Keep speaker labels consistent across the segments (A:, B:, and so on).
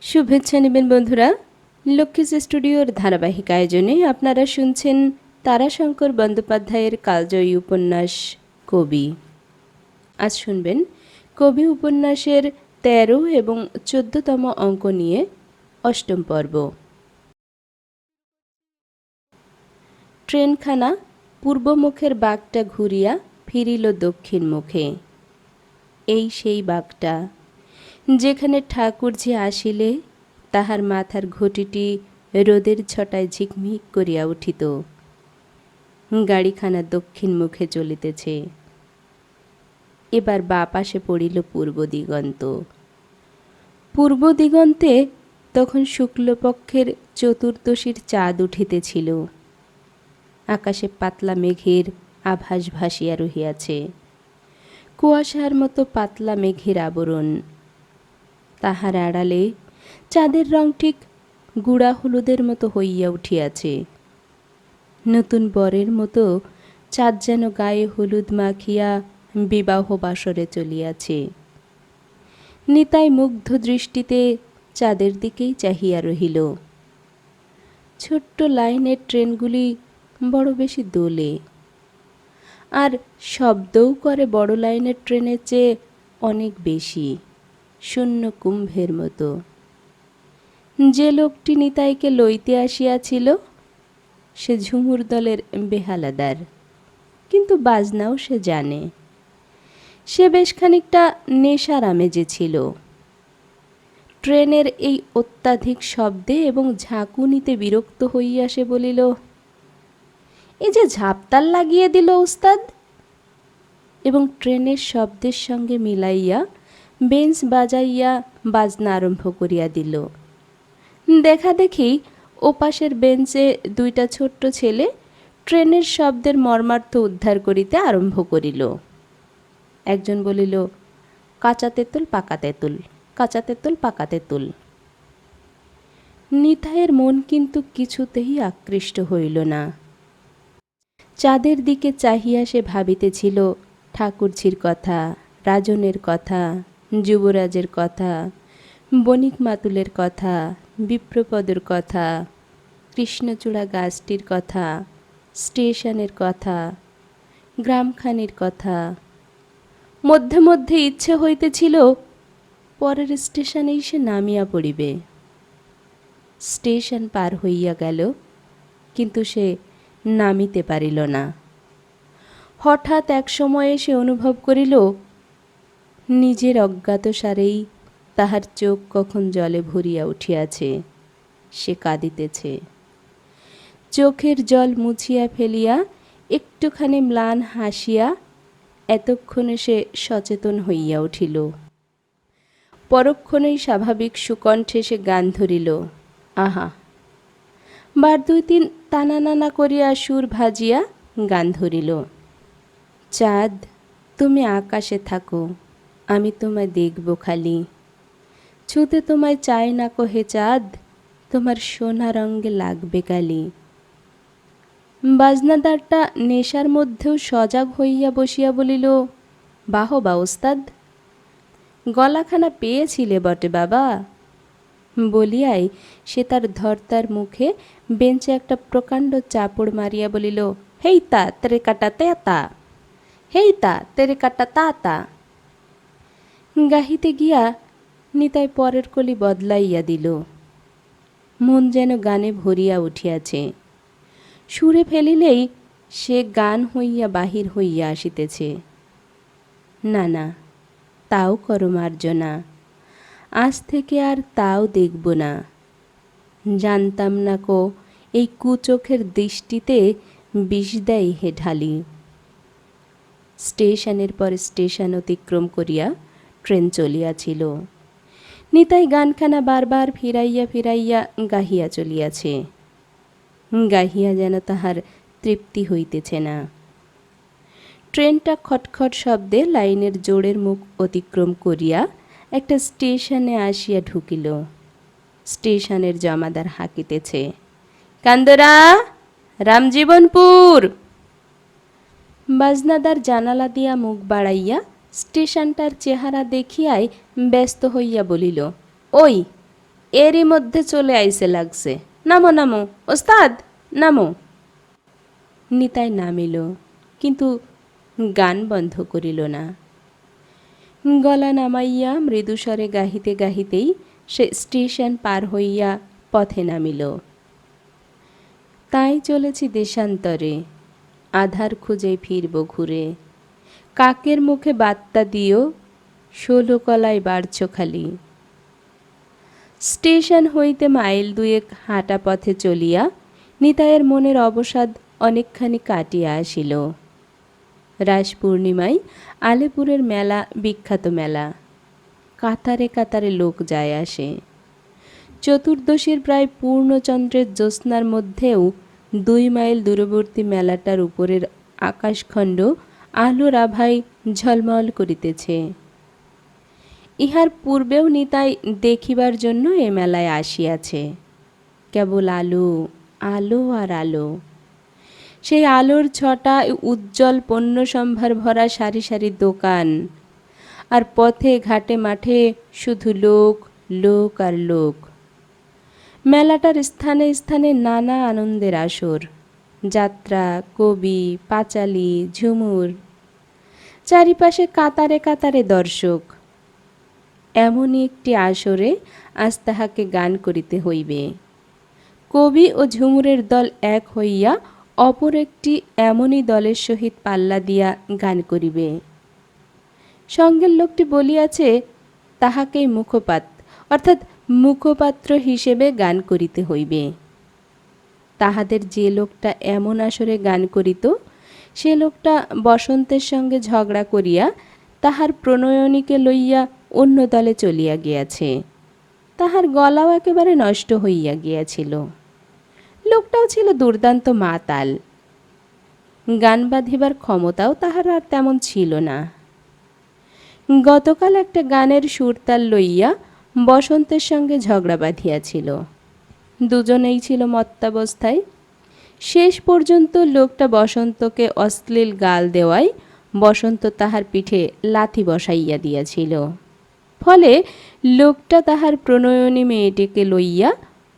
A: শুভেচ্ছা নেবেন বন্ধুরা। লক্ষ্মীস স্টুডিওর ধারাবাহিক আয়োজনে আপনারা শুনছেন তারাশঙ্কর বন্দ্যোপাধ্যায়ের কালজয়ী উপন্যাস কবি। আজ শুনবেন কবি উপন্যাসের ১৩ এবং ১৪তম অঙ্ক নিয়ে অষ্টম পর্ব। ট্রেনখানা পূর্বমুখের বাঁকটা ঘুরিয়া ফিরিল দক্ষিণ মুখে। এই সেই বাঁকটা যেখানে ঠাকুরঝি আসিলে তাহার মাথার ঘটিটি রোদের ছটায় ঝিকমিক করিয়া উঠিত। গাড়িখানা দক্ষিণ মুখে চলিতেছে। এবার বাঁ পাশে পড়িল পূর্ব দিগন্ত। পূর্ব দিগন্তে তখন শুক্লপক্ষের চতুর্দশীর চাঁদ উঠিতেছিল। আকাশে পাতলা মেঘের আভাস ভাসিয়া রহিয়াছে, কুয়াশার মতো পাতলা মেঘের আবরণ। তাহার আড়ালে চাঁদের রং ঠিক গুড়া হলুদের মতো হইয়া উঠিয়াছে। নতুন বরের মতো চাঁদ যেন গায়ে হলুদ মাখিয়া বিবাহ বাসরে চলিয়াছে। নিতাই মুগ্ধ দৃষ্টিতে চাঁদের দিকেই চাহিয়া রহিল। ছোট্ট লাইনের ট্রেনগুলি বড় বেশি দোলে, আর শব্দও করে বড় লাইনের ট্রেনের চেয়ে অনেক বেশি, শূন্য কুম্ভের মতো। যে লোকটি নিতাইকে লইতে আসিয়াছিল সে ঝুমুর দলের বেহালাদার, কিন্তু বাজনাও সে জানে। সে বেশ খানিকটা নেশার আমেজে ছিল। ট্রেনের এই অত্যাধিক শব্দে এবং ঝাঁকুনিতে বিরক্ত হইয়া সে বলিল, এই যে ঝাপতাল লাগিয়ে দিল ওস্তাদ। এবং ট্রেনের শব্দের সঙ্গে মিলাইয়া বেঞ্চ বাজাইয়া বাজনা আরম্ভ করিয়া দিল। দেখা দেখি ওপাশের বেঞ্চে দুইটা ছোট্ট ছেলে ট্রেনের শব্দের মর্মার্থ উদ্ধার করিতে আরম্ভ করিল। একজন বলিল, কাঁচা তেঁতুল পাকা তেঁতুল, কাঁচা তেঁতুল পাকা তেঁতুল। নিতাইয়ের মন কিন্তু কিছুতেই আকৃষ্ট হইল না। চাঁদের দিকে চাহিয়া সে ভাবিতেছিল ঠাকুরঝির কথা, রাজনের কথা, যুবরাজের কথা, বণিক মাতুলের কথা, বিপ্রপদের কথা, কৃষ্ণচূড়া গাছটির কথা, স্টেশনের কথা, গ্রামখানির কথা। মধ্যে মধ্যে ইচ্ছে হইতেছিল পরের স্টেশনেই সে নামিয়া পড়িবে। স্টেশন পার হইয়া গেল, কিন্তু সে নামিতে পারিল না। হঠাৎ এক সময়ে সে অনুভব করিল নিজের অজ্ঞাতসারেই তাহার চোখ কখন জলে ভরিয়া উঠিয়াছে। সে কাঁদিতেছে। চোখের জল মুছিয়া ফেলিয়া একটুখানি ম্লান হাসিয়া এতক্ষণে সে সচেতন হইয়া উঠিল। পরক্ষণেই স্বাভাবিক সুকণ্ঠে সে গান ধরিল, আহা। বার দুই তিন টানা নানা করিয়া সুর ভাজিয়া গান ধরিল। চাঁদ, তুমি আকাশে থাকো, আমি তোমায় দেখব খালি। ছুতে তোমায় চাই না কো হে চাঁদ, তোমার সোনা রঙে লাগবে কালি। বাজনাদারটা নেশার মধ্যেও সজাগ হইয়া বসিয়া বলিল, বাহ বা ওস্তাদ, গলাখানা পেয়েছিলে বটে বাবা। বলিয়াই সে তার ধর্তার মুখে বেঞ্চে একটা প্রকাণ্ড চাপড় মারিয়া বলিল, হেইতা তেরে কাটা তেতা, হেইতা তেরে কাটা তাতা। গাহিতে গিয়া নিতাই পরের কলি বদলাইয়া দিল। মন যেন গানে ভরিয়া উঠিয়াছে। সুরে ফেলিলেই সে গান হইয়া বাহির হইয়া আসিতেছে। না না, তাও করো মার্জনা, আজ থেকে আর তাও দেখব না। জানতাম না কো এই কুচোখের দৃষ্টিতে বিষ দেয় হে ঢালি। স্টেশনের পর স্টেশন অতিক্রম করিয়া ট্রেন চলিয়াছিল। নিতাই গানখানা বারবার ফিরাইয়া ফিরাইয়া গাহিয়া চলিয়াছে। গাহিয়া যেন তাহার তৃপ্তি হইতেছে না। ট্রেনটা খটখট শব্দে লাইনের জোড়ের মুখ অতিক্রম করিয়া একটা স্টেশনে আসিয়া ঢুকিল। স্টেশনের জমাদার হাঁকিতেছে, কান্দরা, রামজীবনপুর। বাজনাদার জানালা দিয়া মুখ বাড়াইয়া স্টেশনটার চেহারা দেখিয়াই ব্যস্ত হইয়া বলিল, ওই এরই মধ্যে চলে আইসে লাগছে। নামো নামো ওস্তাদ, নামো। নিতাই নামিল, কিন্তু গান বন্ধ করিল না। গলা নামাইয়া মৃদুস্বরে গাহিতে গাহিতেই সে স্টেশন পার হইয়া পথে নামিল। তাই চলেছি দেশান্তরে, আধার খুঁজে ফিরব ঘুরে। কাকের মুখে বার্তা দিও, 16 কলায় বাড়ছ খালি। স্টেশন হইতে মাইল 2 হাঁটা পথে চলিয়া নিতাইয়ের মনের অবসাদ অনেকখানি কাটিয়া আসিল। রাস পূর্ণিমায় আলেপুরের মেলা বিখ্যাত মেলা। কাতারে কাতারে লোক যায় আসে। চতুর্দশীর প্রায় পূর্ণচন্দ্রের জ্যোৎস্নার মধ্যেও 2 মাইল দূরবর্তী মেলাটার উপরের আকাশখণ্ড আলোর আভায় ঝলমল করিতেছে। ইহার পূর্বেও নিতাই দেখিবার জন্য এ মেলায় আসিয়াছে। কেবল আলো, আলো আর আলো। সেই আলোর ছটা উজ্জ্বল পণ্য সম্ভার ভরা সারি সারি দোকান, আর পথে ঘাটে মাঠে শুধু লোক, লোক আর লোক। মেলাটার স্থানে স্থানে নানা আনন্দের আসর, যাত্রা, কবি, পাঁচালী, ঝুমুর। চারিপাশে কাতারে কাতারে দর্শক। এমনই একটি আসরে আজ তাহাকে গান করিতে হইবে। কবি ও ঝুমুরের দল এক হইয়া অপর একটি এমনই দলের সহিত পাল্লা দিয়া গান করিবে। সঙ্গের লোকটি বলিয়াছে তাহাকেই অর্থাৎ মুখপাত্র হিসেবে গান করিতে হইবে। তাহাদের যে লোকটা এমন আসরে গান করিত, সে লোকটা বসন্তের সঙ্গে ঝগড়া করিয়া তাহার প্রণয়নীকে লইয়া অন্য দলে চলিয়া গিয়াছে। তাহার গলাও একেবারে নষ্ট হইয়া গিয়াছিল। লোকটাও ছিল দুর্দান্ত মাতাল। গান বাঁধিবার ক্ষমতাও তাহার আর তেমন ছিল না। গতকাল একটা গানের সুরতাল লইয়া বসন্তের সঙ্গে ঝগড়া বাঁধিয়াছিল। দুজনেই ছিল মত্তাবস্থায়। শেষ পর্যন্ত লোকটা বসন্তকে অশ্লীল গাল দেওয়ায় বসন্ত তাহার পিঠে লাথি বসাইয়া দিয়াছিল। ফলে লোকটা তাহার প্রণয়নী মেয়েটিকে লইয়া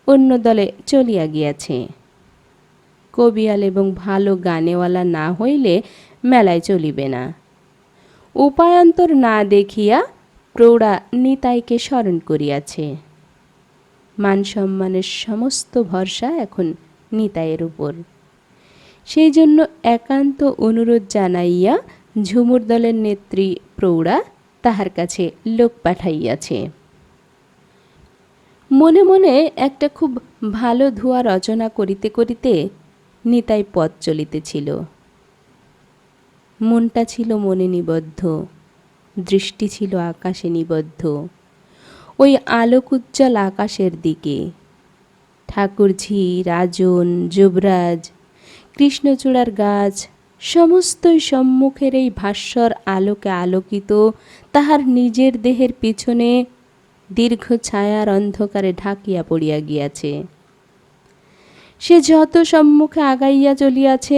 A: অন্য দলে চলিয়া গিয়াছে। কবিয়াল এবং ভালো গানেওয়ালা না হইলে মেলায় চলিবে না। উপায়ান্তর না দেখিয়া প্রৌঢ়া নিতাইকে স্মরণ করিয়াছে। মান সম্মানের সমস্ত ভরসা এখন নিতাইয়ের উপর। সেই জন্য একান্ত অনুরোধ জানাইয়া ঝুমুর দলের নেত্রী প্রৌঢ়া তাহার কাছে লোক পাঠাইয়াছে। মনে মনে একটা খুব ভালো ধোঁয়া রচনা করিতে করিতে নিতাই পথ চলিতেছিল। মনটা ছিল মনে নিবদ্ধ, দৃষ্টি ছিল আকাশে নিবদ্ধ, ওই আলোকুজ্জ্বল আকাশের দিকে। ঠাকুরঝি, রাজন, যুবরাজ, কৃষ্ণচূড়ার গাছ সমস্তই সম্মুখের এই ভাস্বর আলোকে আলোকিত। তাহার নিজের দেহের পিছনে দীর্ঘ ছায়ার অন্ধকারে ঢাকিয়া পড়িয়া গিয়াছে। সে যত সম্মুখে আগাইয়া চলিয়াছে,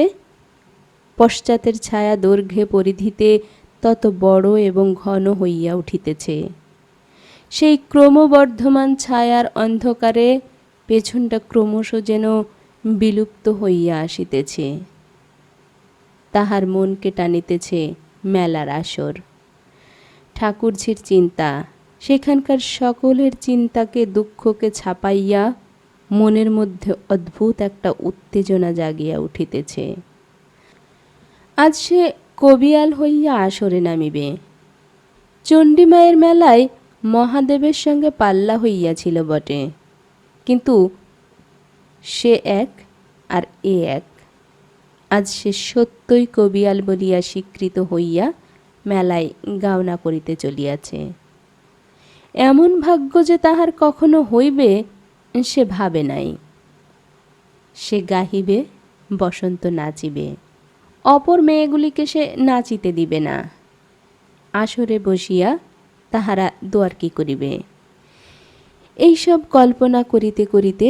A: পশ্চাতের ছায়া দৈর্ঘ্যে পরিধিতে তত বড় এবং ঘন হইয়া উঠিতেছে। সেই ক্রমবর্ধমান ছায়ার অন্ধকারে পেছনটা ক্রমশ যেন বিলুপ্ত হইয়া আসিতেছে। তাহার মনকে টানিতেছে মেলার আসর। ঠাকুরঝির চিন্তা, সেখানকার সকলের চিন্তাকে, দুঃখকে ছাপাইয়া মনের মধ্যে অদ্ভুত একটা উত্তেজনা জাগিয়া উঠিতেছে। আজ সে কবিয়াল হইয়া আসরে নামিবে। চণ্ডীমায়ের মেলায় মহাদেবের সঙ্গে পাল্লা হইয়াছিল বটে, কিন্তু সে এক আর এ এক। আজ সে সত্যই কবিয়াল বলিয়া স্বীকৃত হইয়া মেলায় গাওনা করিতে চলিয়াছে। এমন ভাগ্য যে তাহার কখনো হইবে সে ভাবে নাই। সে গাহিবে, বসন্ত নাচিবে, অপর মেয়েগুলিকে সে নাচিতে দিবে না। আসরে বসিয়া তাহারা দোয়ার্কি করিবে। এইসব কল্পনা করিতে করিতে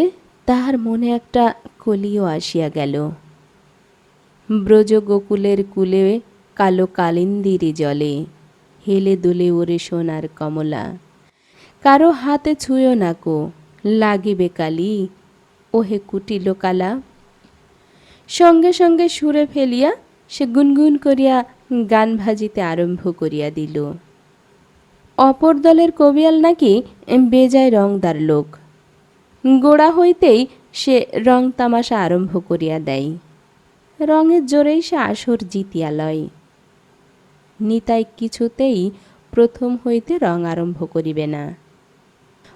A: তাহার মনে একটা কলিও আসিয়া গেল। ব্রজ গোকুলের কূলে কালো কালিন্দিরি জলে, হেলে দুলে ওরে সোনার কমলা। কারো হাতে ছুঁয়ো নাকো, লাগিবে কালি, ওহে কুটিল কালা। সঙ্গে সঙ্গে সুরে ফেলিয়া সে গুনগুন করিয়া গান ভাজিতে আরম্ভ করিয়া দিল। অপর দলের কবিয়াল নাকি বেজায় রংদার লোক, গোড়া হইতেই সে রং তামাশা আরম্ভ করিয়া দেয়। রঙের জোরেই সে আসর জিতিয়া লয়। নিতাই কিছুতেই প্রথম হইতে রং আরম্ভ করিবে না।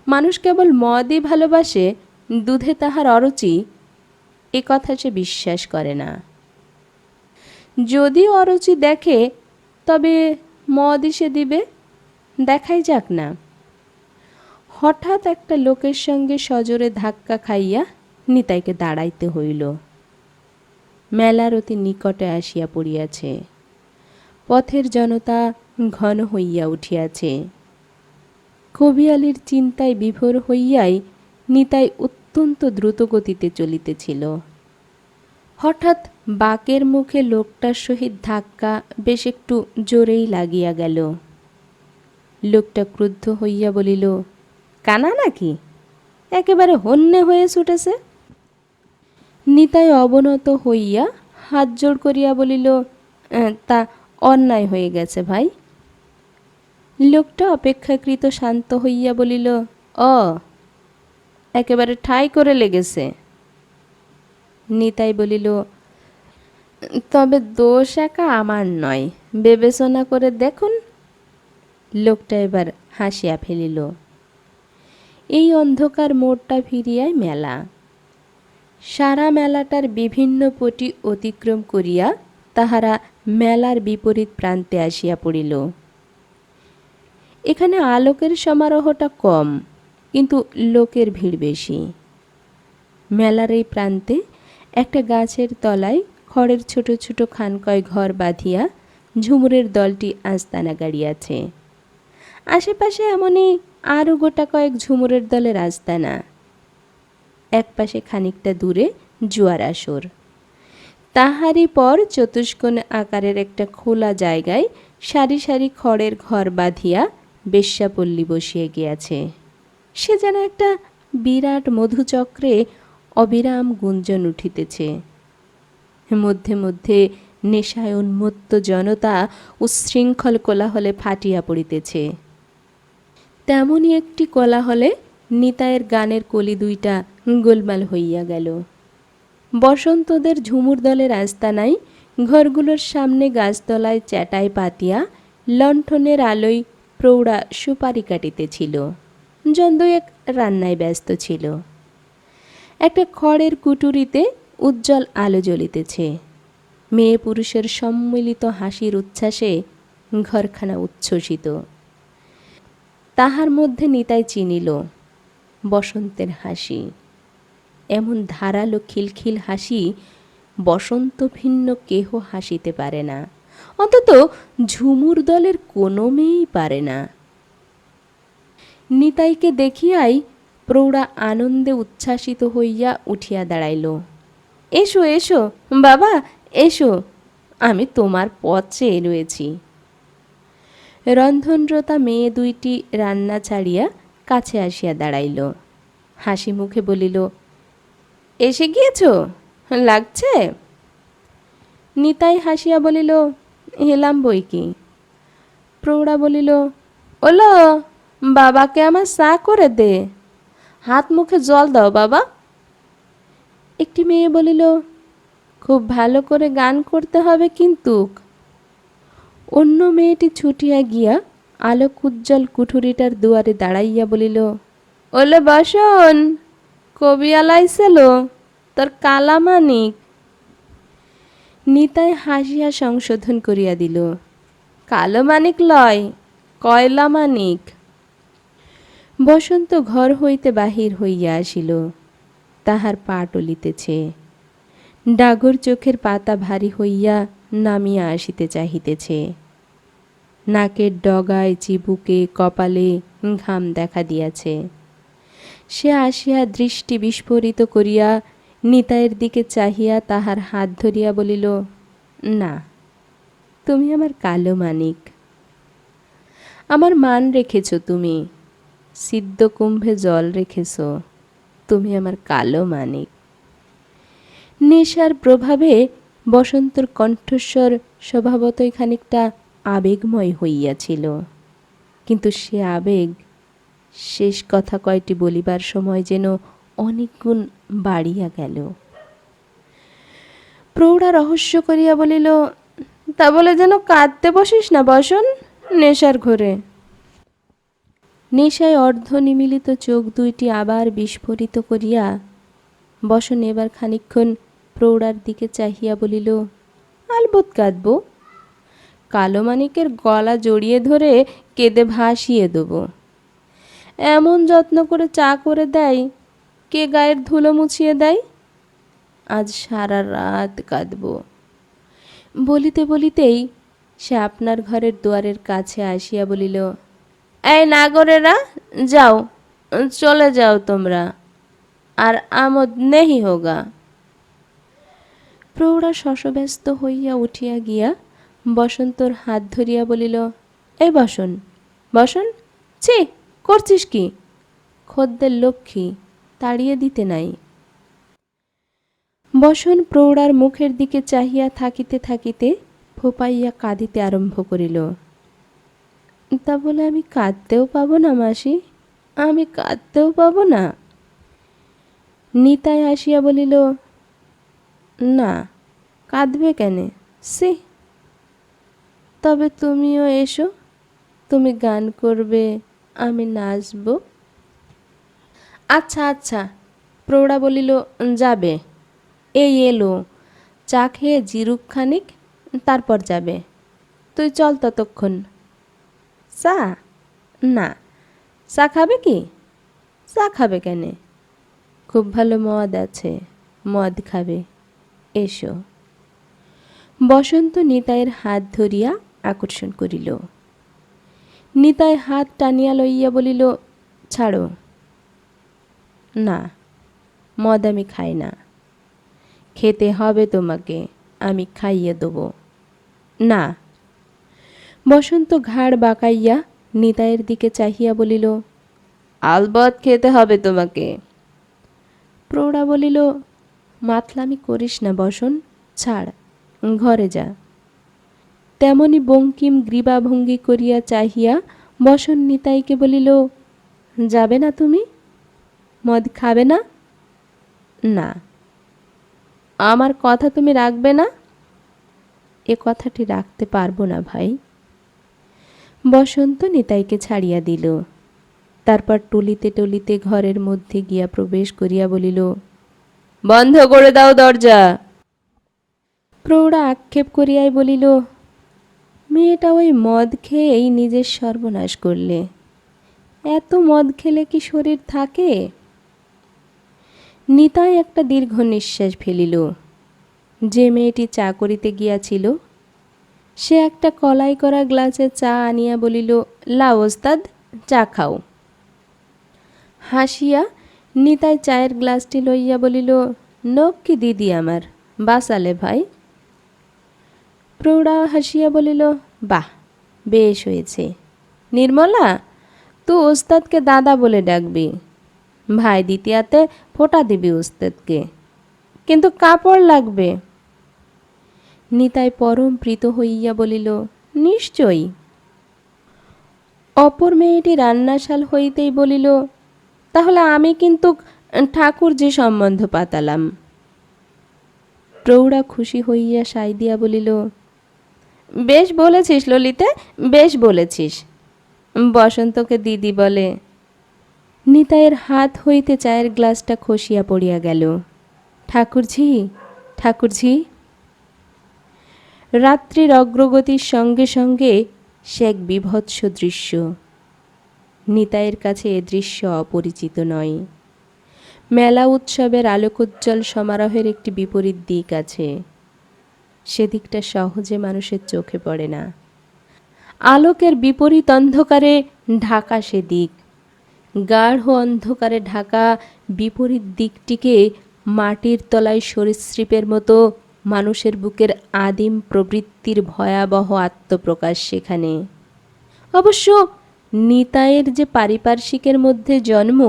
A: মানুষ কেবল মদই ভালোবাসে, দুধে তাহার অরুচি, এ কথা সে বিশ্বাস করে না। যদি অরুচি দেখে তবে মদই সে দিবে, দেখাই যাক না। হঠাৎ একটা লোকের সঙ্গে সজোরে ধাক্কা খাইয়া নিতাইকে দাঁড়াইতে হইল। মেলার অতি নিকটে আসিয়া পড়িয়াছে। পথের জনতা ঘন হইয়া উঠিয়াছে। কবিয়ালির চিন্তায় বিভোর হইয়াই নিতাই অত্যন্ত দ্রুতগতিতে চলিতেছিল। হঠাৎ বাঁকের মুখে লোকটার সহিত ধাক্কা বেশ একটু জোরেই লাগিয়া গেল। লোকটা ক্রুদ্ধ হইয়া বলিল, কানা নাকি, একেবারে হন্যে হয়ে ছুটেছে। নিতাই অবনত হইয়া হাত জোড় করিয়া বলিল, তা অন্যায় হয়ে গেছে ভাই। লোকটা অপেক্ষাকৃত শান্ত হইয়া বলিল, একেবারে ঠাই করে লেগেছে। নিতাই বলিল, তবে দোষ একা আমার নয়, বিবেচনা করে দেখুন। লোকটা এবার হাসিয়া ফেলিল। এই অন্ধকার মোড়টা ফিরিয়াই মেলা। সারা মেলাটার বিভিন্ন পটি অতিক্রম করিয়া তাহারা মেলার বিপরীত প্রান্তে আসিয়া পড়িল। এখানে আলোকের সমারোহটা কম, কিন্তু লোকের ভিড় বেশি। মেলার এই প্রান্তে একটা গাছের তলায় খড়ের ছোট ছোট খানকয় ঘর বাঁধিয়া ঝুমুরের দলটি আস্তানা গাড়িয়াছে। আশেপাশে এমনই আরও গোটা কয়েক ঝুমুরের দলের আস্তানা। একপাশে খানিকটা দূরে জুয়ার আসর। তাহারই পর চতুষ্কোণ আকারের একটা খোলা জায়গায় সারি সারি খড়ের ঘর বাঁধিয়া বেশ্যাপল্লী বসিয়ে গিয়াছে। সে যেন একটা বিরাট মধুচক্রে অবিরাম গুঞ্জন উঠিতেছে। মধ্যে মধ্যে নেশায় উন্মত্ত জনতা উচ্ছৃঙ্খল কোলাহলে ফাটিয়া পড়িতেছে। তেমনই একটি কোলাহলে নিতাইয়ের গানের কলি দুইটা গোলমাল হইয়া গেল। বসন্তদের ঝুমুর দলের আস্তানায় ঘরগুলোর সামনে গাছতলায় চ্যাটাই পাতিয়া লণ্ঠনের আলোয় প্রৌঢ়া সুপারি কাটিতেছিল। জন দুয়েক রান্নায় ব্যস্ত ছিল। একটা খড়ের কুটুরিতে উজ্জ্বল আলো জ্বলিতেছে। মেয়ে পুরুষের সম্মিলিত হাসির উচ্ছ্বাসে ঘরখানা উচ্ছ্বসিত। তাহার মধ্যে নিতাই চিনিল বসন্তের হাসি। এমন ধারালো খিলখিল হাসি বসন্ত ভিন্ন কেহ হাসিতে পারে না, অন্তত ঝুমুর দলের কোনো মেয়েই পারে না। নিতাইকে দেখিয়াই প্রৌঢ়া আনন্দে উচ্ছ্বাসিত হইয়া উঠিয়া দাঁড়াইল। এসো এসো বাবা, এসো, আমি তোমার পথ চেয়ে রয়েছি। রন্ধনরতা মেয়ে দুইটি রান্না ছাড়িয়া কাছে আসিয়া দাঁড়াইল। হাসি মুখে বলিল, এসে গিয়েছ, লাগছে? নিতাই হাসিয়া বলিল, এলাম বই কি। প্রৌঢ়া বলিল, ওলো বাবাকে আমার চা করে দে, হাত মুখে জল দাও বাবা। একটি মেয়ে বলিল, খুব ভালো করে গান করতে হবে কিন্তু। অন্য মেয়েটি ছুটিয়া গিয়া আলোক উজ্জ্বল কুঠুরিটার দুয়ারে দাঁড়াইয়া বলিল, ওলে বসন, কবিয়াল আইছিল, তোর কালামানিক। নিতাই হাসিয়া সংশোধন করিয়া দিল, কালো মানিক লয়, কয়লা মানিক। বসন্ত ঘর হইতে বাহির হইয়া আসিল। তাহার পা টলিতেছে। ডাগর চোখের পাতা ভারী হইয়া নামিয়া আসিতে চাহিতেছে। নাকের ডগায়, চিবুকে, কপালে ঘাম দেখা দিয়াছে। সে আসিয়া দৃষ্টি বিস্ফোরিত করিয়া নিতাইয়ের দিকে চাহিয়া তাহার হাত ধরিয়া বলিল, না, তুমি আমার কালো মানিক। আমার মান রেখেছ তুমি, সিদ্ধ কুম্ভে জল রেখেছ, তুমি আমার কালো মানিক। নেশার প্রভাবে বসন্তর কণ্ঠস্বর স্বভাবতই খানিকটা আবেগময় হইয়াছিল, কিন্তু সে আবেগ শেষ কথা কয়টি বলিবার সময় যেন অনেক গুণ বাড়িয়া গেল। প্রৌঢ়া রহস্য করিয়া বলিল, তা বলে যেন কাঁদতে বসিস না বসন, নেশার ঘোরে। নেশায় অর্ধ নিমিলিত চোখ দুইটি আবার বিস্ফোরিত করিয়া বসন এবার খানিকক্ষণ প্রৌঢ়ার দিকে চাহিয়া বলিল, আলবৎ কাঁদব, কালো মানিকের গলা জড়িয়ে ধরে কেঁদে ভাসিয়ে দেব। এমন যত্ন করে চা করে দেয়, কে গায়ের ধুলো মুছিয়ে দেয়। আজ সারা রাত কাঁদব। বলিতে বলিতেই সে আপনার ঘরের দুয়ারের কাছে আসিয়া বলিল, এই নাগরেরা যাও, চলে যাও তোমরা, আর আমোদ নেহি হোগা। প্রৌঢ়া শশব্যস্ত হইয়া উঠিয়া গিয়া বসন্তর হাত ধরিয়া বলিল, এই বসন, বসন, ছি, করছিস কি? খদ্দের লক্ষ্মী, তাড়িয়ে দিতে নাই। বসন প্রৌঢ়ার মুখের দিকে চাহিয়া থাকিতে থাকিতে ফোপাইয়া কাঁদিতে আরম্ভ করিল। তা বলে আমি কাঁদতেও পাবো না মাসি, আমি কাঁদতেও পাবো না? নিতাই আসিয়া বলিল, না, কাঁদবে কেনে, সি। তবে তুমিও এসো, তুমি গান করবে, আমি নাচব। আচ্ছা আচ্ছা, প্রৌঢ়া বলিল, যাবে, এই এলো, চা খেয়ে জিরুক খানিক, তারপর যাবে। তুই চল ততক্ষণ। চা? না। চা খাবে কি? চা খাবে কেনে, খুব ভালো মদ আছে, মদ খাবে, এসো। বসন্ত নিতাইয়ের হাত ধরিয়া আকর্ষণ করিল। নিতাই হাত টানিয়া লইয়া বলিল, ছাড়ো। না, মদ আমি খাই না। খেতে হবে তোমাকে, আমি খাইয়ে দেব। না। বসন্ত ঘাড় বাঁকাইয়া নিতাইয়ের দিকে চাহিয়া বলিল, আলবৎ খেতে হবে তোমাকে। প্রৌঢ়া বলিল, মাতলামি করিস না বসন, ছাড়, ঘরে যা। তেমনি বঙ্কিম গ্রীবাভঙ্গি করিয়া চাহিয়া বসন নিতাইকে বলিল, যাবে না তুমি? মদ খাবে না? না। আমার কথা তুমি রাখবে না? এ কথাটি রাখতে পারবো না ভাই। বসন্ত নিতাইকে ছাড়িয়া দিল। তারপর টলিতে টলিতে ঘরের মধ্যে গিয়া প্রবেশ করিয়া বলিল, বন্ধ করে দাও দরজা। প্রৌঢ়া আক্ষেপ করিয়াই বলিল, মেয়েটা ওই মদ খেয়েই নিজের সর্বনাশ করলে। এত মদ খেলে কি শরীর থাকে? নিতাই একটা দীর্ঘ নিঃশ্বাস ফেলিল। যে মেয়েটি চা করিতে গিয়াছিল সে একটা কলাই করা গ্লাসে চা আনিয়া বলিল, লাও ওস্তাদ, চা খাও। হাসিয়া নিতাই চায়ের গ্লাসটি লইয়া বলিল, নখ কি দিদি আমার, বাঁচালে ভাই। প্রৌঢ়া হাসিয়া বলিল, বাহ, বেশ হয়েছে। নির্মলা, তুই ওস্তাদকে দাদা বলে ডাকবি, ভাই দ্বিতীয়াতে ফোঁটা দিবি ওস্তাদকে, কিন্তু কাপড় লাগবে। নিতাই পরম প্রীত হইয়া বলিল, নিশ্চয়ই। অপর মেয়েটি রান্নাশাল হইতেই বলিল, তাহলে আমি কিন্তু ঠাকুরজি সম্বন্ধ পাতালাম। প্রৌঢ়া খুশি হইয়া সাই দিয়া বলিল, বেশ বলেছিস ললিতে, বেশ বলেছিস। বসন্তকে দিদি বলে। নিতাইয়ের হাত হইতে চায়ের গ্লাসটা খসিয়া পড়িয়া গেল। ঠাকুরঝি, ঠাকুরঝি। রাত্রির অগ্রগতির সঙ্গে সঙ্গে সে এক বিভৎস দৃশ্য। নিতাইয়ের কাছে এ দৃশ্য অপরিচিত নয়। মেলা উৎসবের আলোকোজ্জ্বল সমারোহের একটি বিপরীত দিক আছে, সেদিকটা সহজে মানুষের চোখে পড়ে না। আলোকের বিপরীত অন্ধকারে ঢাকা সেদিক, গাঢ় অন্ধকারে ঢাকা বিপরীত দিকটিকে মাটির তলায় সরীসৃপের মতো মানুষের বুকের আদিম প্রবৃত্তির ভয়াবহ আত্মপ্রকাশ সেখানে। অবশ্য নিতাইয়ের যে পারিপার্শ্বিকের মধ্যে জন্ম,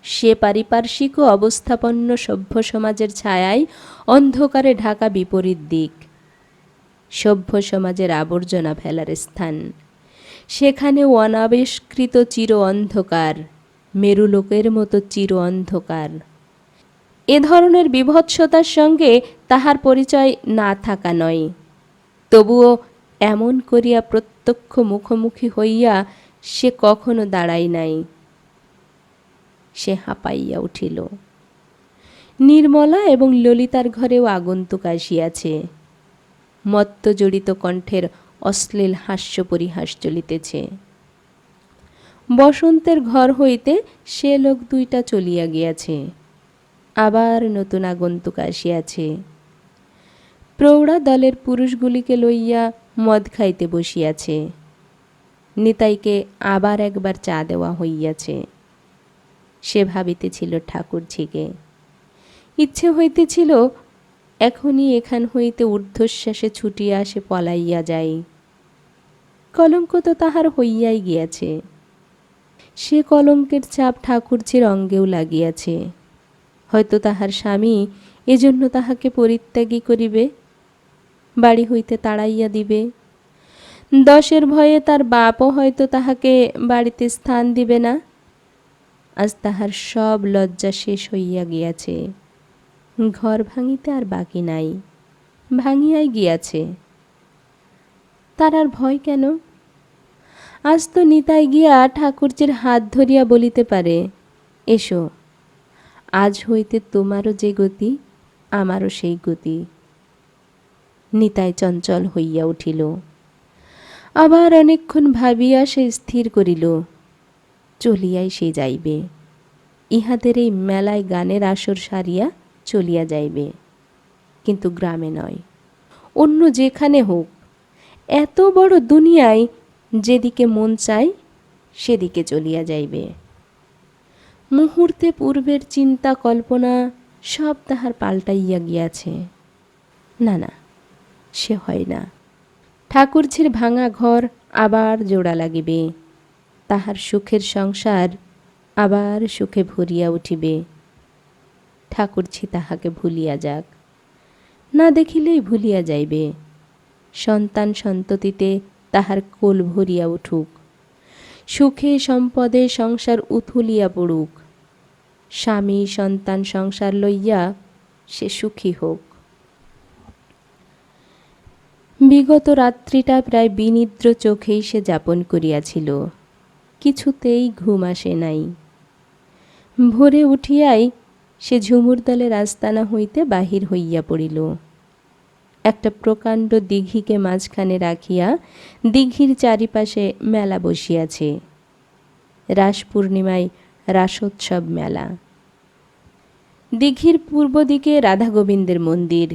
A: সে পারিপার্শ্বিক ও অবস্থাপন্ন সভ্য সমাজের ছায়ায় অন্ধকারে ঢাকা বিপরীত দিক, সভ্য সমাজের আবর্জনা ফেলার স্থান। সেখানে অনাবিষ্কৃত চির অন্ধকার, মেরুলোকের মতো চির অন্ধকার। এ ধরনের বিভৎসতার সঙ্গে তাহার পরিচয় না থাকা নয়, তবুও এমন করিয়া প্রত্যক্ষ মুখোমুখি হইয়া সে কখনো দাঁড়ায় নাই। সে হাঁপাইয়া উঠিল। নির্মলা এবং ললিতার ঘরেও আগন্তুক আসিয়াছে। মত্তজড়িত কণ্ঠের অশ্লীল হাস্য পরিহাস চলিতেছে। বসন্তের ঘর হইতে সে লোক দুইটা চলিয়া গিয়াছে, আবার নতুন আগন্তুক আসিয়াছে। প্রৌঢ়া দলের পুরুষগুলিকে লইয়া মদ খাইতে বসিয়াছে। নিতাইকে আবার একবার চা দেওয়া হইয়াছে। সে ভাবিতেছিল ঠাকুরঝিকে। ইচ্ছে হইতেছিল এখনই এখান হইতে ঊর্ধ্বশ্বাসে ছুটিয়া আসে পলাইয়া যাই। কলঙ্ক তো তাহার হইয়াই গিয়াছে। সে কলঙ্কের চাপ ঠাকুরঝির অঙ্গেও লাগিয়াছে। হয়তো তাহার স্বামী এজন্য তাহাকে পরিত্যাগী করিবে, বাড়ি হইতে তাড়াইয়া দিবে। দশের ভয়ে তার বাপও হয়তো তাহাকে বাড়িতে স্থান দিবে না। আজ তাহার সব লজ্জা শেষ হইয়া গিয়াছে। ঘর ভাঙিতে আর বাকি নাই, ভাঙিয়াই গিয়াছে। তার আর ভয় কেন? আজ তো নিতাই গিয়া ঠাকুরজির হাত ধরিয়া বলিতে পারে, এসো, আজ হইতে তোমারও যে গতি আমারও সেই গতি। নিতাই চঞ্চল হইয়া উঠিল। আবার অনেকক্ষণ ভাবিয়া সে স্থির করিল, চলিয়াই সে যাইবে। ইহাদের এই মেলায় গানের আসর সারিয়া চলিয়া যাইবে, কিন্তু গ্রামে নয়, অন্য যেখানে হোক। এত বড় দুনিয়ায় যেদিকে মন চায় সেদিকে চলিয়া যাইবে। মুহূর্তে পূর্বের চিন্তা কল্পনা সব তাহার পাল্টাইয়া গিয়াছে। না না, সে হয় না। ঠাকুরঝির ভাঙা ঘর আবার জোড়া লাগিবে। তাহার সুখের সংসার আবার সুখে ভরিয়া উঠিবে। ঠাকুরঝি তাহাকে ভুলিয়া যাক, না দেখিলেই ভুলিয়া যাইবে। সন্তান সন্ততিতে তাহার কোল ভরিয়া উঠুক, সুখে সম্পদে সংসার উথুলিয়া পড়ুক। স্বামী সন্তান সংসার লইয়া সে সুখী হোক। বিগত রাত্রিটা প্রায় বিনিদ্র চোখেই সে যাপন করিয়াছিল। কিছুতেই ঘুম আসে নাই। ভোরে উঠিয়াই সে ঝুমুরদলের আস্তানা হইতে বাহির হইয়া পড়িল। একটা প্রকাণ্ড দিঘিকে মাঝখানে রাখিয়া দিঘির চারিপাশে মেলা বসিয়াছে। রাস পূর্ণিমায় রাসোৎসব মেলা। দিঘির পূর্ব দিকে রাধা গোবিন্দের মন্দির,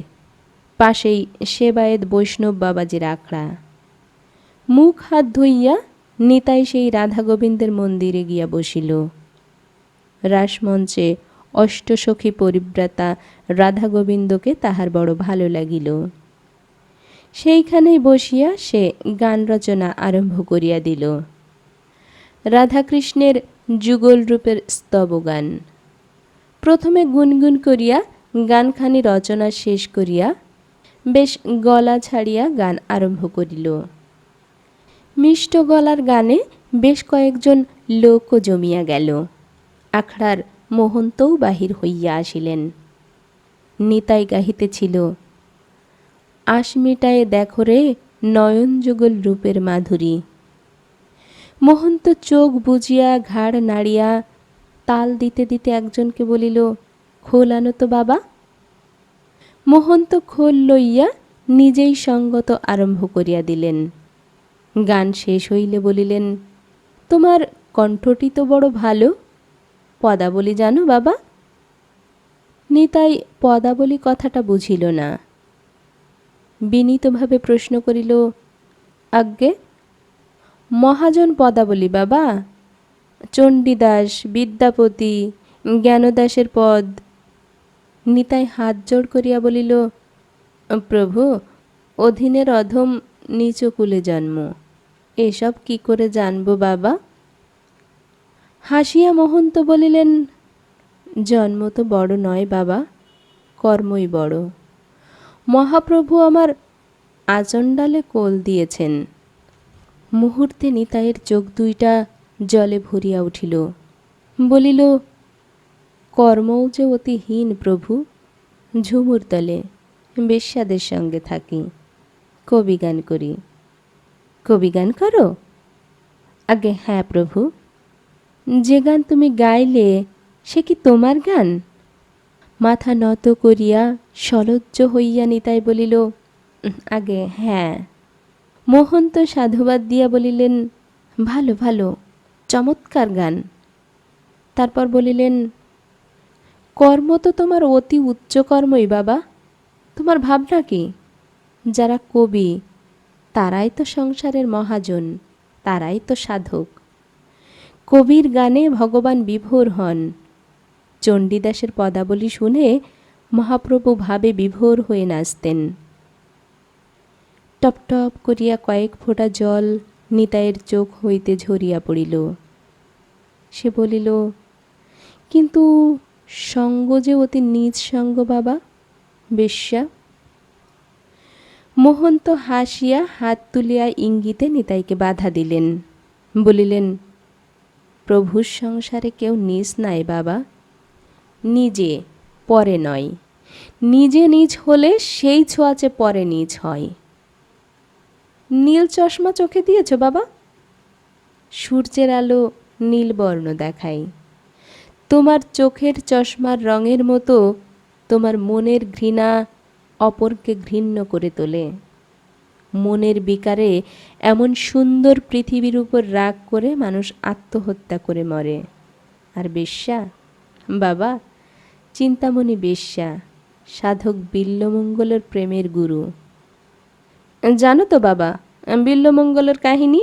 A: পাশেই সেবায়েত বৈষ্ণব বাবাজির আখড়া। মুখ হাত ধুইয়া নিতাই সেই রাধা গোবিন্দের মন্দিরে গিয়া বসিল। রাসমঞ্চে অষ্টসখী পরিব্রাতা রাধা গোবিন্দকে তাহার বড় ভালো লাগিল। সেইখানেই বসিয়া সে গান রচনা আরম্ভ করিয়া দিল। রাধাকৃষ্ণের যুগল রূপের স্তবগান। প্রথমে গুনগুন করিয়া গানখানি রচনা শেষ করিয়া বেশ গলা ছাড়িয়া গান আরম্ভ করিল। মিষ্ট গলার গানে বেশ কয়েকজন লোকও জমিয়া গেল। আখড়ার মহন্তও বাহির হইয়া আসিলেন। নিতাই গাহিতেছিল, আশমিটায় দেখো রে নয়ন যুগল রূপের মাধুরী। মহন্ত চোখ বুজিয়া ঘাড় নাড়িয়া তাল দিতে দিতে একজনকে বলিল, খোল আনো তো বাবা। মহন্ত খোল লইয়া নিজেই সঙ্গত আরম্ভ করিয়া দিলেন। গান শেষ হইলে বলিলেন, তোমার কণ্ঠটি তো বড় ভালো, পদাবলী জানো বাবা? নিতাই পদাবলী কথাটা বুঝিল না। বিনীতভাবে প্রশ্ন করিল, আজ্ঞে? মহাজন পদাবলী বাবা, চণ্ডীদাস, বিদ্যাপতি, জ্ঞানদাসের পদ। নিতাই হাত জোড় করিয়া বলিল, প্রভু, অধীনের অধম নিচকুলে জন্ম, এসব কি করে জানব বাবা? হাসিয়া মহন্ত বলিলেন, জন্ম তো বড় নয় বাবা, কর্মই বড়। মহাপ্রভু আমার আচণ্ডালে কোল দিয়েছেন। মুহূর্তে নিতাইয়ের চোখ দুইটা জলে ভরিয়া উঠিল। বলিল, কর্মও যে অতি হীন প্রভু। ঝুমুর তলে বেশ্যাদের সঙ্গে থাকি, কবি গান করি। কবি গান করো? আগে হ্যাঁ প্রভু। যে গান তুমি গাইলে সে কি তোমার গান? মাথা নত করিয়া সলজ্জ হইয়া নিতাই বলিল, আগে হ্যাঁ। মোহন তো সাধুবাদ দিয়া বলিলেন, ভালো ভালো, চমৎকার গান। তারপর বলিলেন, কর্ম তো তোমার অতি উচ্চ কর্মই বাবা। তোমার ভাবনা কি? যারা কবি তারাই তো সংসারের মহাজন, তারাই তো সাধক। কবির গানে ভগবান বিভোর হন। চণ্ডীদাসের পদাবলী শুনে মহাপ্রভু ভাবে বিভোর হয়ে নাচতেন। টপ টপ করিয়া কয়েক ফোঁটা জল নিতাইয়ের চোখ হইতে ঝরিয়া পড়িল। সে বলিল, কিন্তু সঙ্গ যে অতি নীচ সঙ্গ বাবা, বেশ্যা। মোহন তো হাসিয়া হাত তুলিয়া ইঙ্গিতে নিতাইকে বাধা দিলেন। বলিলেন, প্রভুর সংসারে কেউ নীচ নাই বাবা। নিজে পরে নয়, নিজে নীচ হলে সেই ছোঁয়াচে পরে নীচ হয়। নীল চশমা চোখে দিয়েছ বাবা? সূর্যের আলো নীলবর্ণ দেখায়। তোমার চোখের চশমার রঙের মতো তোমার মনের ঘৃণা অপরকে ঘৃণ্য করে তোলে। মনের বিকারে এমন সুন্দর পৃথিবীর উপর রাগ করে মানুষ আত্মহত্যা করে মরে। আর বেশ্যা বাবা, চিন্তামণি বেশ্যা, সাধক বিল্বমঙ্গলের প্রেমের গুরু। জানো তো বাবা বিল্বমঙ্গলের কাহিনী?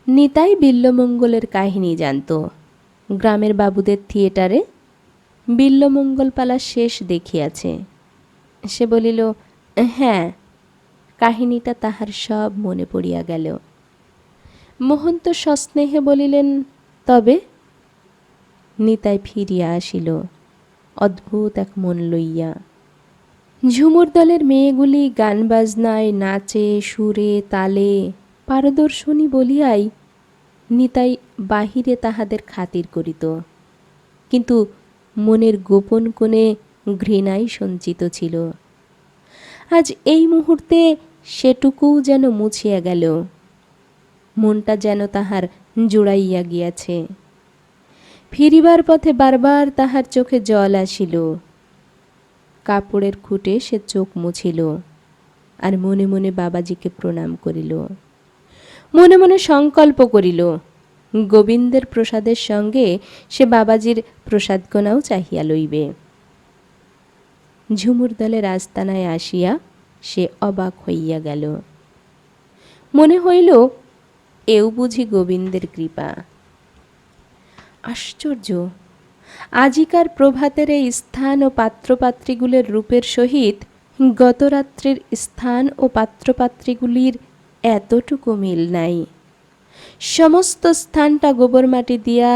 A: নিতাই বিল্বমঙ্গলের কাহিনী জানত। গ্রামের বাবুদের থিয়েটারে বিল্বমঙ্গল পালা শেষ দেখিয়াছে। সে বলিল, হ্যাঁ। কাহিনীটা তাহার সব মনে পড়িয়া গেল। মোহন তো সস্নেহে বলিলেন, তবে? নিতাই ফিরিয়া আসিল অদ্ভুত এক মন লইয়া। ঝুমুর দলের মেয়েগুলি গান বাজনায়, নাচে, সুরে, তালে পারদর্শনী বলিয়াই নিতাই বাহিরে তাহাদের খাতির করিত, কিন্তু মনের গোপন কোণে ঘৃণাই সঞ্চিত ছিল। আজ এই মুহূর্তে সেটুকুও যেন মুছিয়া গেল। মনটা যেন তাহার জুড়াইয়া গিয়াছে। ফিরিবার পথে বারবার তাহার চোখে জল আসিল। কাপড়ের খুঁটে সে চোখ মুছিল আর মনে মনে বাবাজিকে প্রণাম করিল। মনে মনে সংকল্প করিল, গোবিন্দের প্রসাদের সঙ্গে সে বাবাজির প্রসাদকণাও চাহিয়া লইবে। ঝুমুর দলের আস্তানায় আসিয়া সে অবাক হইয়া গেল। মনে হইল, এও বুঝি গোবিন্দের কৃপা। আশ্চর্য! আজিকার প্রভাতের এই স্থান ও পাত্রপাত্রীগুলির রূপের সহিত গতরাত্রির স্থান ও পাত্রপাত্রীগুলির এতটুকু মিল নাই। সমস্ত স্থানটা গোবর মাটি দিয়া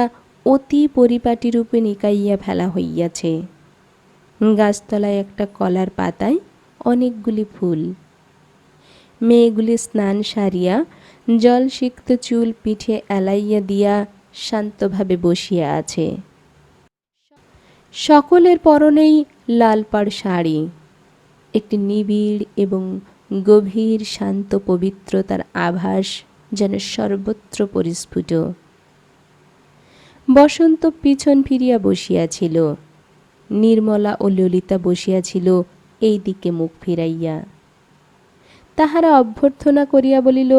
A: অতি পরিপাটি রূপে নিকাইয়া ফেলা হইয়াছে। গাছতলায় একটা কলার পাতায় অনেকগুলি ফুল। মেয়েগুলি স্নান সারিয়া জলসিক্ত চুল পিঠে এলাইয়া দিয়া শান্তভাবে বসিয়া আছে। সকলের পরনেই লাল পাড় শাড়ি। একটি নিবিড় এবং গভীর শান্ত পবিত্রতার আভাস যেন সর্বত্র পরিস্ফুট। বসন্ত পিছন ফিরিয়া বসিয়াছিল। নির্মলা ও ললিতা বসিয়াছিল এই দিকে মুখ ফিরাইয়া। তাহারা অভ্যর্থনা করিয়া বলিল,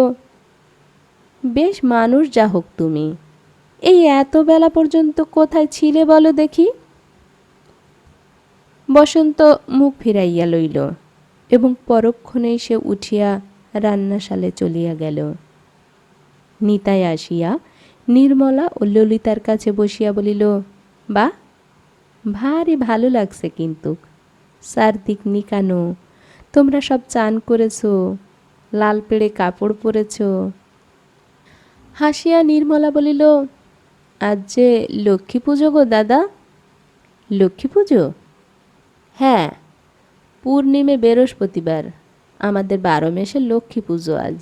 A: বেশ মানুষ যা হোক তুমি, এই এত বেলা পর্যন্ত কোথায় ছিলে বলো দেখি? বসন্ত মুখ ফিরাইয়া লইল এবং পরক্ষণেই সে উঠিয়া রান্নাশালে চলিয়া গেল। নিতাই আসিয়া নির্মলা ও ললিতার কাছে বসিয়া বলিল, বা ভারী ভালো লাগছে কিন্তু। চারদিক নিকানো, তোমরা সব চান করেছ, লাল পেড়ে কাপড় পরেছ। হাসিয়া নির্মলা বলিল, আজ যে লক্ষ্মী পুজো গো দাদা। লক্ষ্মী পুজো? হ্যাঁ, পূর্ণিমে বৃহস্পতিবার, আমাদের 12 মেসের লক্ষ্মী পুজো আজ।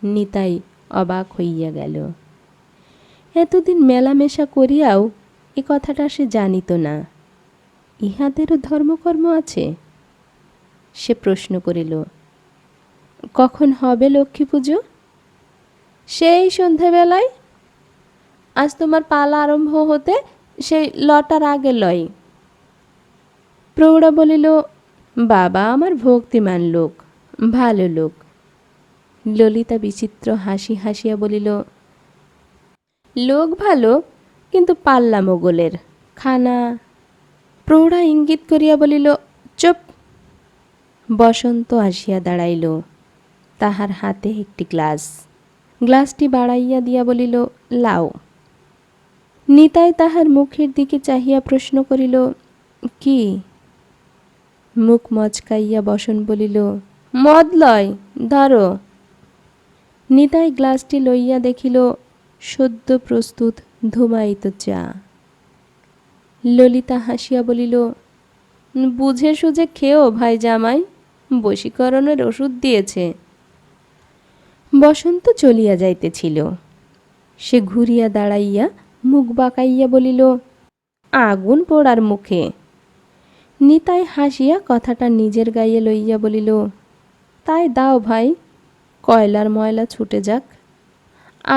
A: নিতাই অবাক হইয়া গেল। এতদিন মেলামেশা করিয়াও এ কথাটা সে জানিত না। ইহাদেরও ধর্মকর্ম আছে? সে প্রশ্ন করিল, কখন হবে লক্ষ্মী পুজো? সেই সন্ধেবেলায়। আজ তোমার পালা আরম্ভ হতে সেই লটার আগে লয়। প্রৌঢ়া বলিল, বাবা আমার ভক্তিমান লোক, ভালো লোক। ললিতা বিচিত্র হাসি হাসিয়া বলিল, লোক ভালো, কিন্তু পাল্লা মোগলের খানা। প্রৌঢ়া ইঙ্গিত করিয়া বলিল, চুপ। বসন্ত আসিয়া দাঁড়াইল, তাহার হাতে একটি গ্লাসটি বাড়াইয়া দিয়া বলিল, লাও। নিতাই তাহার মুখের দিকে চাহিয়া প্রশ্ন করিল, কি? মুখ মচকাইয়া বসন বলিল, মদ লয়, ধরো। নিতাই গ্লাসটি লইয়া দেখিল সদ্য প্রস্তুত ধুমায়িত চা। ললিতা হাসিয়া বলিল, বুঝে সুঝে খেও ভাই জামাই, বশীকরণের ওষুধ দিয়েছে। বসন্ত চলিয়া যাইতেছিল। সে ঘুরিয়া দাঁড়াইয়া মুখ বাঁকাইয়া বলিল, আগুন পোড়ার মুখে। নিতাই হাসিয়া কথাটা নিজের গায়ে লইয়া বলিল, তাই দাও ভাই, কয়লার ময়লা ছুটে যাক।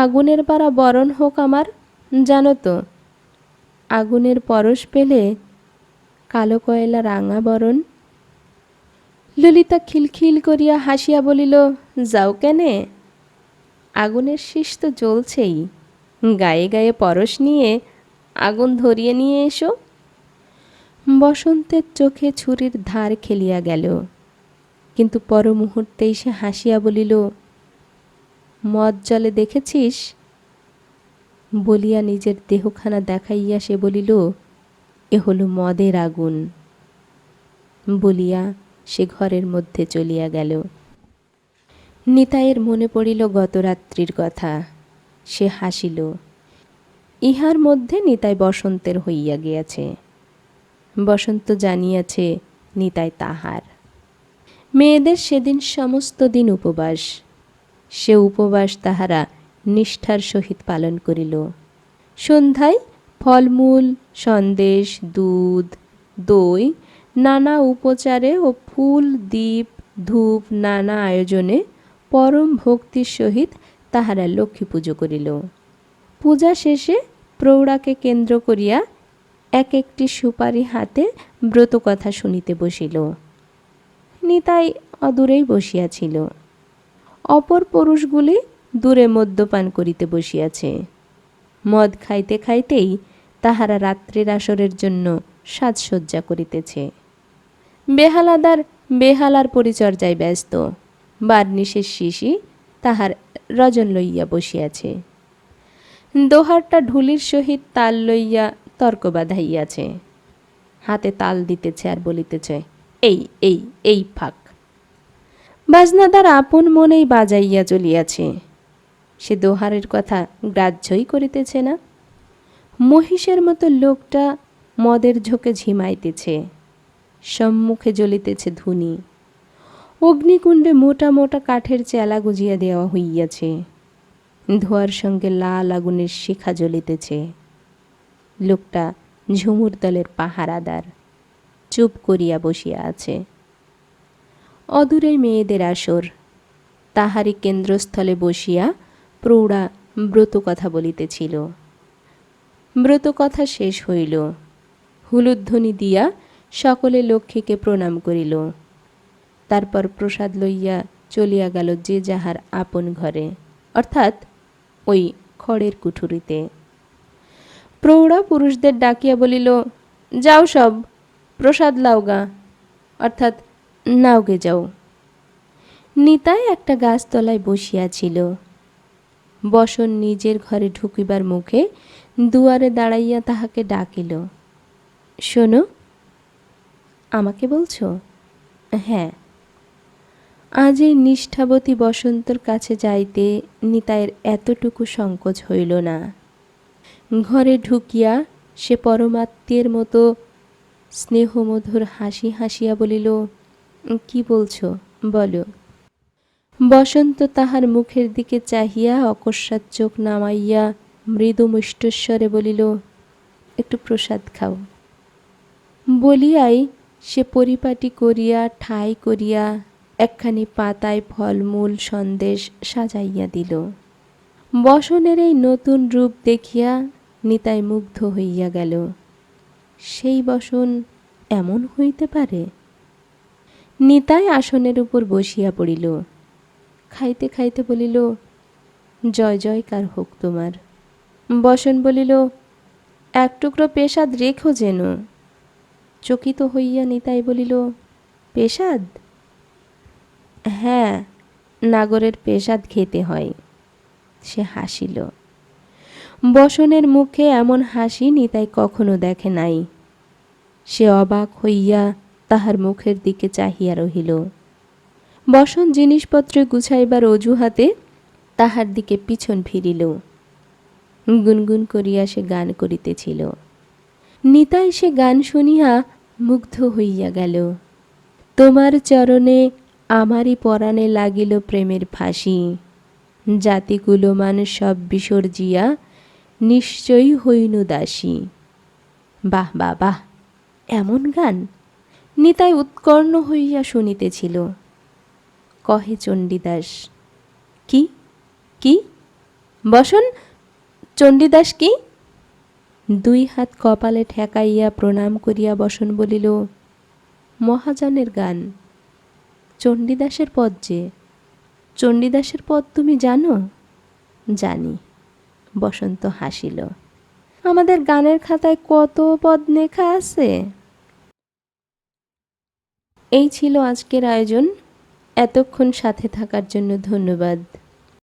A: আগুনের পাড়া বরণ হোক আমার, জানো তো, আগুনের পরশ পেলে কালো কয়লা রাঙা বরণ। ললিতা খিলখিল করিয়া হাসিয়া বলিল, যাও কেনে? আগুনের শীষ তো জ্বলছেই, গায়ে গায়ে পরশ নিয়ে আগুন ধরিয়ে নিয়ে এসো। বসন্তের চোখে ছুরির ধার খেলিয়া গেল, কিন্তু পর মুহূর্তেই সে হাসিয়া বলিল, মদ জলে দেখেছিস? বলিয়া নিজের দেহখানা দেখাইয়া সে বলিল, এ হলো মদের আগুন। বলিয়া সে ঘরের মধ্যে চলিয়া গেল। নিতাইয়ের মনে পড়িল গত রাত্রির কথা। সে হাসিল। ইহার মধ্যে নিতাই বসন্তের হইয়া গিয়াছে। বসন্ত জানিয়াছে নিতাই তাহার। মেয়েদের সেদিন সমস্ত দিন উপবাস। সে উপবাস তাহারা নিষ্ঠার সহিত পালন করিল। সন্ধ্যায় ফলমূল, সন্দেশ, দুধ, দই, নানা উপচারে ও ফুল, দীপ, ধূপ নানা আয়োজনে পরম ভক্তির সহিত তাহারা লক্ষ্মী পুজো করিল। পূজা শেষে প্রৌঢ়াকে কেন্দ্র করিয়া এক একটি সুপারি হাতে ব্রতকথা শুনিতে বসিল। নিতাই অদূরেই বসিয়াছিল। অপর পুরুষগুলি দূরে মদ্যপান করিতে বসিয়াছে। মদ খাইতে খাইতেই তাহারা রাত্রির আসরের জন্য সাজসজ্জা করিতেছে। বেহালাদার বেহালার পরিচর্যায় ব্যস্ত। বার্নিশের শিশি তাহার রজন লইয়া বসিয়াছে। দোহারটা ঢুলির সহিত তাল লইয়া তর্ক বাঁধাইয়াছে। হাতে তাল দিতেছে আর বলিতেছে, এই এই এই ফাঁক। বাজনাদার আপন মনেই বাজাইয়া চলিয়াছে। সে দোহারের কথা গ্রাহ্যই করিতেছে না। মহিষের মতো লোকটা মদের ঝোঁকে ঝিমাইতেছে। সম্মুখে জ্বলিতেছে ধুনি। অগ্নিকুণ্ডে মোটা মোটা কাঠের চেলা গুজিয়া দেওয়া হইয়াছে। ধোঁয়ার সঙ্গে লাল আগুনের শিখা জ্বলিতেছে। লোকটা ঝুমুর দলের পাহারাদার, চুপ করিয়া বসিয়া আছে। অদূরে মেয়েদের আসর। তাহারই কেন্দ্রস্থলে বসিয়া প্রৌঢ়া ব্রতকথা বলিতেছিল। ব্রতকথা শেষ হইল। হুলুধ্বনি দিয়া সকলে লক্ষ্মীকে প্রণাম করিল। তারপর প্রসাদ লইয়া চলিয়া গেল যে যাহার আপন ঘরে, অর্থাৎ ওই খড়ের কুঠুরিতে। প্রৌঢ়া পুরুষদের ডাকিয়া বলিল, যাও সব, প্রসাদ লাওগা, অর্থাৎ নাওগে যাও। নিতাই একটা গাছতলায় বসিয়াছিল। বসন নিজের ঘরে ঢুকিবার মুখে দুয়ারে দাঁড়াইয়া তাহাকে ডাকিল, শোনো। আমাকে বলছো? হ্যাঁ। আজ এই নিষ্ঠাবতী বসন্তর কাছে যাইতে নিতাইয়ের এতটুকু সংকোচ হইল না। ঘরে ঢুকিয়া সে পরমাত্মের মতো স্নেহমধুর হাসি হাসিয়া বলিল, কি বলছো বলো। বসন্ত তাহার মুখের দিকে চাহিয়া অকস্মাৎ চোখ নামাইয়া মৃদু মুষ্টস্বরে বলিল, একটু প্রসাদ খাও। বলিয়াই সে পরিপাটি করিয়া ঠাই করিয়া একখানি পাতায় ফলমূল সন্দেশ সাজাইয়া দিল। বসনের এই নতুন রূপ দেখিয়া নিতাই মুগ্ধ হইয়া গেল। সেই বসন এমন হইতে পারে? নিতাই আসনের উপর বসিয়া পড়িল। খাইতে খাইতে বলিল, জয় জয়কার হোক তোমার। বসন বলিল, এক টুকরো পেশাদ রেখো যেন। চকিত হইয়া নিতাই বলিল, পেশাদ? হ্যাঁ, নাগরের পেশাদ খেতে হয়। সে হাসিল। বসনের মুখে এমন হাসি নিতাই কখনো দেখে নাই। সে অবাক হইয়া তাহার মুখের দিকে চাহিয়া রহিল। বসন জিনিসপত্র গুছাইবার অজুহাতে তাহার দিকে পিছন ফিরিল। গুনগুন করিয়া সে গান করিতেছিল। নিতাই সে গান শুনিয়া মুগ্ধ হইয়া গেল। তোমার চরণে আমারই পরাণে লাগিল প্রেমের ফাঁসি, জাতিকুলমান সব বিসর্জিয়া নিশ্চয়ই হইনু দাসী। বাহ বাহ বাহ, এমন গান নিতাই উৎকর্ণ হইয়া শুনিতেছিল। কহে চণ্ডীদাস, কি কি বসন, চণ্ডীদাস কি? দুই হাত কপালে ঠেকাইয়া প্রণাম করিয়া বসন বলিল, মহাজনের গান, চণ্ডীদাসের পদ যে। চণ্ডীদাসের পদ তুমি জানো? জানি। বসন্ত হাসিল। আমাদের গানের খাতায় কত পদ লেখা আছে। এই ছিল আজকের আয়োজন। এতক্ষণ সাথে থাকার জন্য ধন্যবাদ।